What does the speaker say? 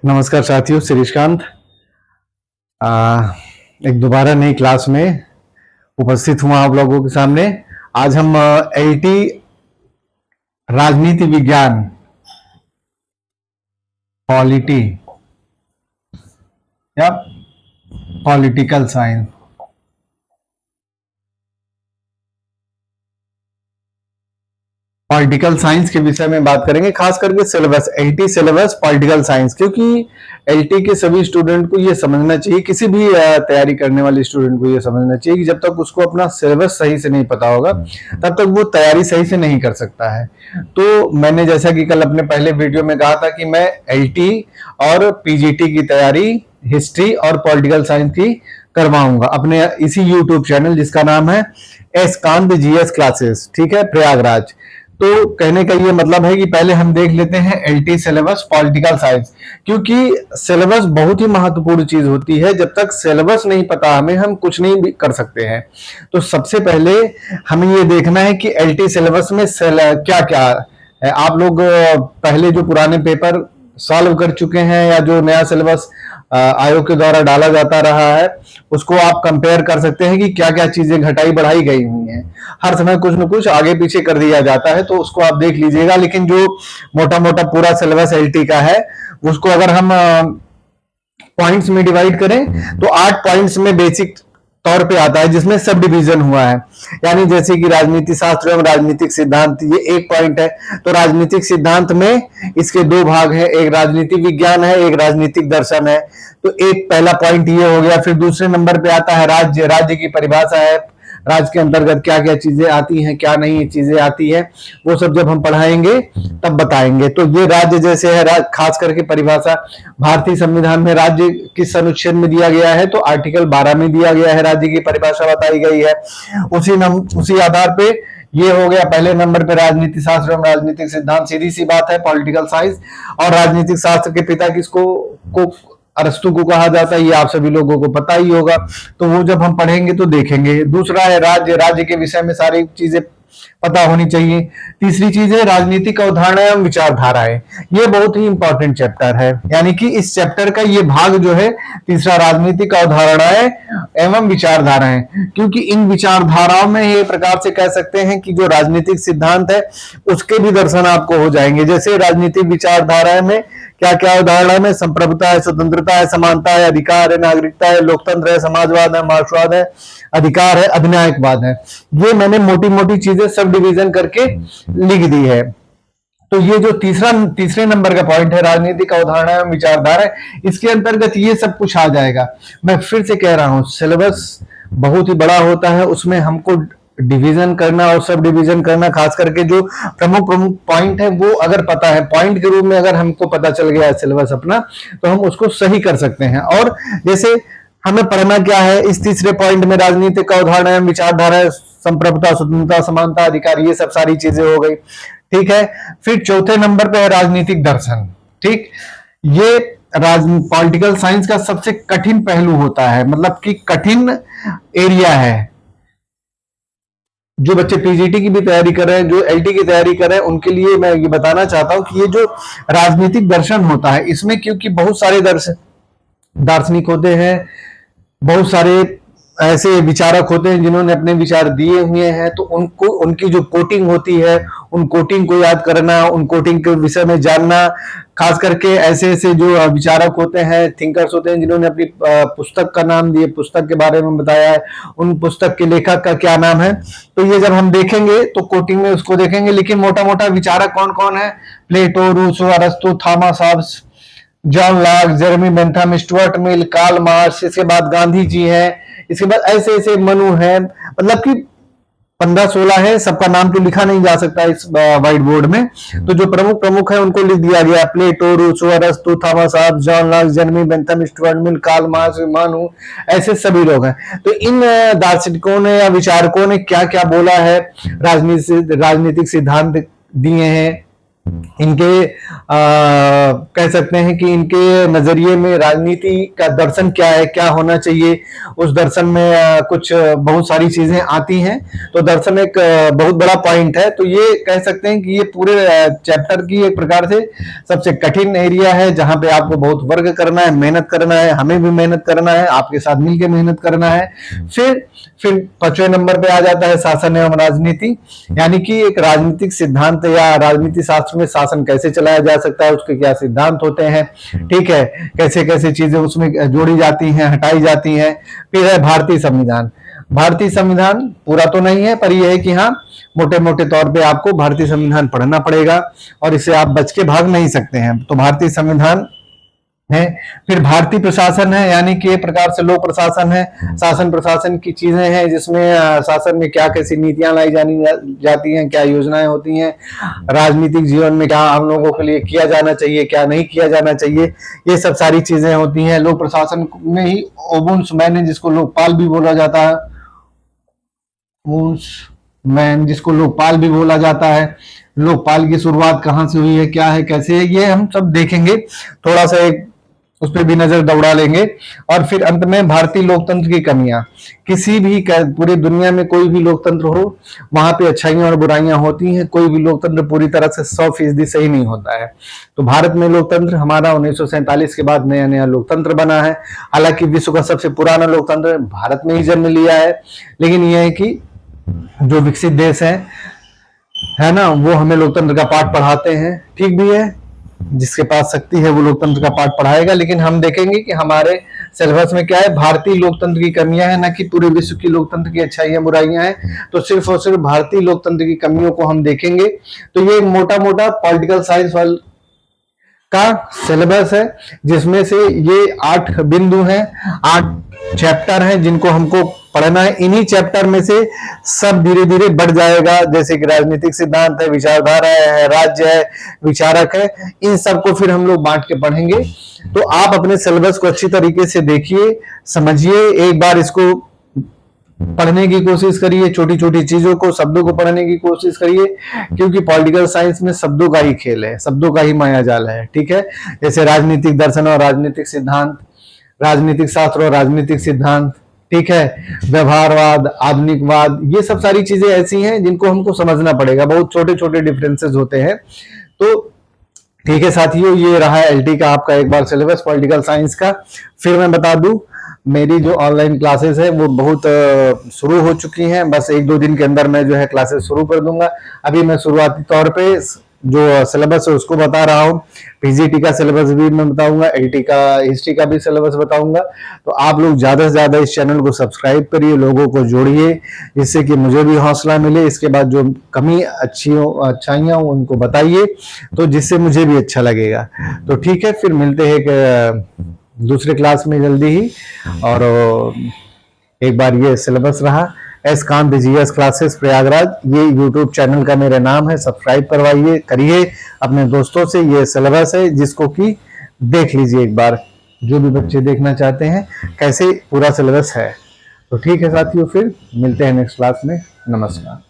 नमस्कार साथियों, श्रीकांत एक दोबारा नई क्लास में उपस्थित हुआ आप लोगों के सामने। आज हम एलटी राजनीति विज्ञान पॉलिटी या पॉलिटिकल साइंस पॉलिटिकल साइंस के विषय में बात करेंगे, खास करके syllabus LT syllabus political science, क्योंकि एलटी के सभी स्टूडेंट को ये समझना चाहिए, किसी भी तैयारी करने वाले स्टूडेंट को ये समझना चाहिए कि जब तक उसको अपना सिलेबस सही से नहीं पता होगा तब तक वो तैयारी सही से नहीं कर सकता है। तो मैंने जैसा कि कल अपने पहले वीडियो में कहा था कि मैं एलटी और पीजीटी की तैयारी हिस्ट्री और पॉलिटिकल साइंस की करवाऊंगा अपने इसी यूट्यूब चैनल जिसका नाम है एस कांत जीएस क्लासेस, ठीक है, प्रयागराज। तो कहने का ये मतलब है कि पहले हम देख लेते हैं एलटी सिलेबस पॉलिटिकल साइंस, क्योंकि सिलेबस बहुत ही महत्वपूर्ण चीज होती है। जब तक सिलेबस नहीं पता हमें, हम कुछ नहीं भी कर सकते हैं। तो सबसे पहले हमें ये देखना है कि एलटी सिलेबस में क्या क्या है। आप लोग पहले जो पुराने पेपर सॉल्व कर चुके हैं या जो नया सिलेबस आयोग के द्वारा डाला जाता रहा है उसको आप कंपेयर कर सकते हैं कि क्या क्या चीजें घटाई बढ़ाई गई हुई हैं। हर समय कुछ न कुछ आगे पीछे कर दिया जाता है, तो उसको आप देख लीजिएगा। लेकिन जो मोटा मोटा पूरा सिलेबस एलटी का है उसको अगर हम पॉइंट्स में डिवाइड करें तो 8 पॉइंट्स में बेसिक तौर पे आता है, जिसमें सब डिवीजन हुआ है। यानी जैसे कि राजनीति शास्त्र एवं राजनीतिक सिद्धांत, ये एक पॉइंट है। तो राजनीतिक सिद्धांत में इसके 2 भाग हैं, एक राजनीतिक विज्ञान है, एक राजनीतिक दर्शन है। तो एक पहला पॉइंट ये हो गया। फिर दूसरे नंबर पे आता है राज्य। राज्य की परिभाषा है, राज्य के अंतर्गत क्या क्या चीजें आती हैं, क्या नहीं चीजें आती है, वो सब जब हम पढ़ाएंगे तब बताएंगे। तो ये राज्य जैसे है, खास करके परिभाषा भारतीय संविधान में राज्य किस अनुच्छेद में दिया गया है, तो आर्टिकल 12 में दिया गया है, राज्य की परिभाषा बताई गई है। उसी आधार पे ये हो गया पहले नंबर पे राजनीति शास्त्र एवं राजनीतिक सिद्धांत। सीधी सी बात है, पॉलिटिकल साइंस। और राजनीतिक शास्त्र के पिता किसको को अरस्तु को कहा जाता है, ये आप सभी लोगों को पता ही होगा। तो वो जब हम पढ़ेंगे तो देखेंगे। दूसरा है राज्य। राज्य के विषय में सारी चीजें पता होनी चाहिए। तीसरी चीज है राजनीतिक अवधारणा एवं विचारधाराएं। ये बहुत ही इंपॉर्टेंट चैप्टर है, यानी कि इस चैप्टर का ये भाग जो है तीसरा, राजनीतिक अवधारणाएं एवं विचारधाराएं, क्योंकि इन विचारधाराओं में ये प्रकार से कह सकते हैं कि जो राजनीतिक सिद्धांत है उसके भी दर्शन आपको हो जाएंगे। जैसे राजनीतिक विचारधाराएं में क्या क्या उदाहरण है, संप्रभुता है, स्वतंत्रता है, समानता है, अधिकार है, नागरिकता है, लोकतंत्र है, समाजवाद है, मार्क्सवाद है, अधिकार है, अधिनायकवाद है। ये मैंने मोटी मोटी चीजें सब डिवीजन करके लिख दी है। तो ये जो तीसरे नंबर का पॉइंट है राजनीतिक अवधारणा एवं विचारधारा, इसके अंतर्गत ये सब कुछ आ जाएगा। मैं फिर से कह रहा हूं, सिलेबस बहुत ही बड़ा होता है, उसमें हमको डिवीजन करना और सब डिवीजन करना, खास करके जो प्रमुख प्रमुख पॉइंट है वो अगर पता है, पॉइंट के रूप में अगर हमको पता चल गया है सिलेबस अपना, तो हम उसको सही कर सकते हैं। और जैसे हमें पढ़ना क्या है इस तीसरे पॉइंट में, राजनीतिक अवधारणा एवं संप्रभुता, स्वतंत्रता, समानता, अधिकार, ये सब सारी चीजें हो गई, ठीक है। फिर चौथे नंबर पे है राजनीतिक दर्शन, ठीक। ये पॉलिटिकल साइंस का सबसे कठिन पहलू होता है, मतलब कि कठिन एरिया है। जो बच्चे पीजीटी की भी तैयारी कर रहे हैं, जो एलटी की तैयारी कर रहे हैं, उनके लिए मैं ये बताना चाहता हूं कि ये जो राजनीतिक दर्शन होता है, इसमें क्योंकि बहुत सारे दार्शनिक होते हैं, बहुत सारे ऐसे विचारक होते हैं जिन्होंने अपने विचार दिए हुए हैं, तो उनको उनकी जो कोटिंग होती है, उन कोटिंग को याद करना, उन कोटिंग के विषय में जानना। खास करके ऐसे ऐसे जो विचारक होते हैं, थिंकर्स होते हैं, जिन्होंने अपनी पुस्तक का नाम दिए, पुस्तक के बारे में बताया है, उन पुस्तक के लेखक का क्या नाम है। तो ये जब हम देखेंगे तो कोटिंग में उसको देखेंगे। लेकिन मोटा मोटा विचारक कौन कौन है, प्लेटो, रूसो, अरस्तु, Thomas Hobbes, John Locke, Jeremy Bentham, Stuart Mill, Karl Marx, इसके बाद गांधी जी हैं, इसके बाद ऐसे ऐसे मनु हैं, मतलब कि 15-16 है, सबका नाम तो लिखा नहीं जा सकता इस व्हाइट बोर्ड में। तो जो प्रमुख प्रमुख है उनको लिख दिया गया, प्लेटो, रूसो, अरस्तु, Thomas Hobbes, John Locke, Jeremy Bentham, Stuart Mill, Karl Marx, Manu, ऐसे सभी लोग हैं। तो इन दार्शनिकों ने या विचारकों ने क्या क्या बोला है, राजनीतिक सिद्धांत दिए हैं, इनके कह सकते हैं कि इनके नजरिए में राजनीति का दर्शन क्या है, क्या होना चाहिए, उस दर्शन में कुछ बहुत सारी चीजें आती हैं। तो दर्शन एक बहुत बड़ा पॉइंट है। तो ये कह सकते हैं कि ये पूरे चैप्टर की एक प्रकार से सबसे कठिन एरिया है, जहां पे आपको बहुत वर्क करना है, मेहनत करना है, हमें भी मेहनत करना है, आपके साथ मिलकर मेहनत करना है। फिर 5वें नंबर पे आ जाता है शासन एवं राजनीति, यानी कि एक राजनीतिक सिद्धांत या राजनीति शास्त्र में शासन कैसे चलाया जा सकता है, उसके क्या सिद्धांत होते हैं, ठीक है, कैसे कैसे चीजें उसमें जोड़ी जाती हैं, हटाई जाती हैं। फिर है भारतीय संविधान। भारतीय संविधान पूरा तो नहीं है, पर यह है कि हाँ, मोटे मोटे तौर पे आपको भारतीय संविधान पढ़ना पड़ेगा और इसे आप बच के भाग नहीं सकते हैं। तो भारतीय संविधान है। फिर भारतीय प्रशासन है, यानी कि एक प्रकार से लोक प्रशासन है। शासन प्रशासन की चीजें हैं, जिसमें शासन में क्या कैसी नीतियां लाई जाती हैं, क्या योजनाएं होती हैं, राजनीतिक जीवन में क्या हम लोगों के लिए किया जाना चाहिए, क्या नहीं किया जाना चाहिए, ये सब सारी चीजें होती हैं। लोक प्रशासन में ही ओबुंड्समैन, जिसको लोकपाल भी बोला जाता है, मैन जिसको लोकपाल भी बोला जाता है, लोकपाल की शुरुआत कहाँ से हुई है, क्या है, कैसे है, ये हम सब देखेंगे। थोड़ा सा एक उस पर भी नजर दौड़ा लेंगे। और फिर अंत में भारतीय लोकतंत्र की कमियां। किसी भी पूरी दुनिया में कोई भी लोकतंत्र हो, वहां पे अच्छाइयां और बुराइयां होती हैं। कोई भी लोकतंत्र पूरी तरह से 100% सही नहीं होता है। तो भारत में लोकतंत्र हमारा 1947 के बाद नया नया लोकतंत्र बना है। हालांकि विश्व का सबसे पुराना लोकतंत्र भारत में ही जन्म लिया है, लेकिन यह है कि जो विकसित देश है ना, वो हमें लोकतंत्र का पाठ पढ़ाते हैं। ठीक भी है, जिसके पास शक्ति है वो लोकतंत्र का पाठ पढ़ाएगा, लेकिन हम देखेंगे कि हमारे सिलेबस में क्या है, भारतीय लोकतंत्र की कमियां हैं, ना कि पूरे विश्व की लोकतंत्र की अच्छाइयां बुराइयां हैं। तो सिर्फ और सिर्फ भारतीय लोकतंत्र की कमियों को हम देखेंगे। तो ये मोटा मोटा पॉलिटिकल साइंस वाल का सिलेबस है, जिसमें से ये 8 बिंदु हैं, 8 चैप्टर हैं, जिनको हमको पढ़ना है। इन्हीं चैप्टर में से सब धीरे धीरे बढ़ जाएगा, जैसे कि राजनीतिक सिद्धांत है, विचारधारा है, राज्य है, विचारक है। इन सबको फिर हम लोग बांट के पढ़ेंगे। तो आप अपने सिलेबस को अच्छी तरीके से देखिए, समझिए, एक बार इसको पढ़ने की कोशिश करिए, छोटी छोटी चीजों को, शब्दों को पढ़ने की कोशिश करिए, क्योंकि पॉलिटिकल साइंस में शब्दों का ही खेल है, शब्दों का ही माया जाल है। ठीक है, जैसे राजनीतिक दर्शन और राजनीतिक सिद्धांत, राजनीतिक शास्त्र और राजनीतिक सिद्धांत, ठीक है, व्यवहारवाद, आधुनिकवाद, ये सब सारी चीजें ऐसी हैं जिनको हमको समझना पड़ेगा। बहुत छोटे छोटे डिफरेंसेस होते हैं। तो ठीक है साथियों, ये रहा एलटी का आपका एक बार सिलेबस पॉलिटिकल साइंस का। फिर मैं बता दूं, मेरी जो ऑनलाइन क्लासेस है वो बहुत शुरू हो चुकी हैं। बस 1-2 दिन के अंदर मैं जो है क्लासेस शुरू कर दूंगा। अभी मैं शुरुआती तौर पे जो सिलेबस है उसको बता रहा हूँ। पीजीटी का सिलेबस भी मैं बताऊंगा, एलटी का, हिस्ट्री का भी सिलेबस बताऊंगा। तो आप लोग ज्यादा से ज्यादा इस चैनल को सब्सक्राइब करिए, लोगों को जोड़िए, जिससे कि मुझे भी हौसला मिले। इसके बाद जो कमी अच्छाइयां उनको बताइए, तो जिससे मुझे भी अच्छा लगेगा। तो ठीक है, फिर मिलते हैं एक दूसरे क्लास में जल्दी ही। और एक बार ये सिलेबस रहा, S Kant GS classes Prayagraj, ये यूट्यूब चैनल का मेरा नाम है। सब्सक्राइब करवाइए, करिए अपने दोस्तों से। ये सिलेबस है जिसको कि देख लीजिए एक बार, जो भी बच्चे देखना चाहते हैं कैसे पूरा सिलेबस है। तो ठीक है साथियों, फिर मिलते हैं नेक्स्ट क्लास में। नमस्कार।